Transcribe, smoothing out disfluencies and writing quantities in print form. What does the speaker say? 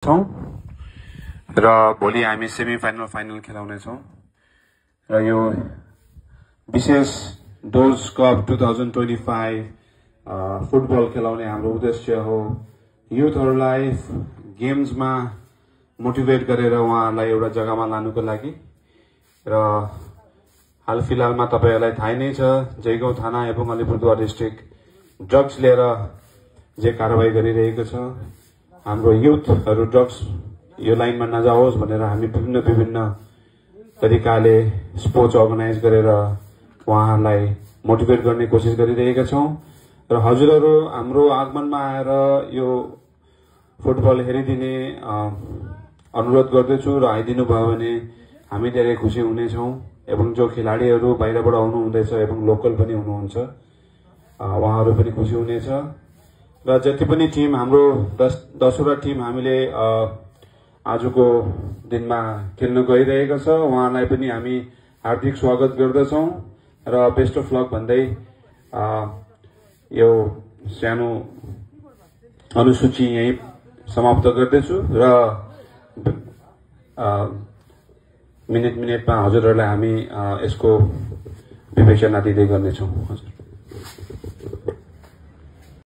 छौं र भोलि हामी सेमिफाइनल फाइनल खेलाउनेछौं र यो विशेष डोर्स कप 2025 फुटबल खेलाउने हाम्रो उद्देश्य हो युथहरुलाई गेम्समा मोटिभेट गरेर उहाँहरूलाई एउटा जग्गामा लानुको लागि र हाल फिलहालमा तपाईहरुलाई थाहै नै छ जयगाउँ थाना एवं अलिपुरद्वार डिस्ट्रिक्ट ड्रग्स लिएर जे कारबाही गरिरहेको छ हाम्रो युथहरु ड्रग्स यो लाइनमा नजाओस् भनेर हामी विभिन्न तरिकाले स्पोर्ट्स अर्गनाइज गरेर उहाँहरूलाई मोटिभेट गर्ने कोसिस गरिरहेका छौं र हजुरहरु हाम्रो आगमनमा आएर यो फुटबल हेरिदिने अनुरोध गर्दछु र आइदिनु भयो भने हामी धेरै खुशी हुनेछौं एवं जो खेलाडीहरु बाहिरबाट आउनु हुँदैछ एवं लोकल पनि हुनुहुन्छ उहाँहरु पनि खुशी हुनेछ र जति पनि टिम हाम्रो 10 वटा टिम हामीले आजको दिनमा खेल्न गइरहेको छ उहाँलाई पनि हामी हार्दिक स्वागत गर्दछौं र बेस्ट अफ लक भन्दै यो सानो अनुसूची यही समाप्त गर्दैछु र मिनेटमा हजुरहरुलाई हामी यसको विवेचना दिँदै गर्नेछौं हजुर।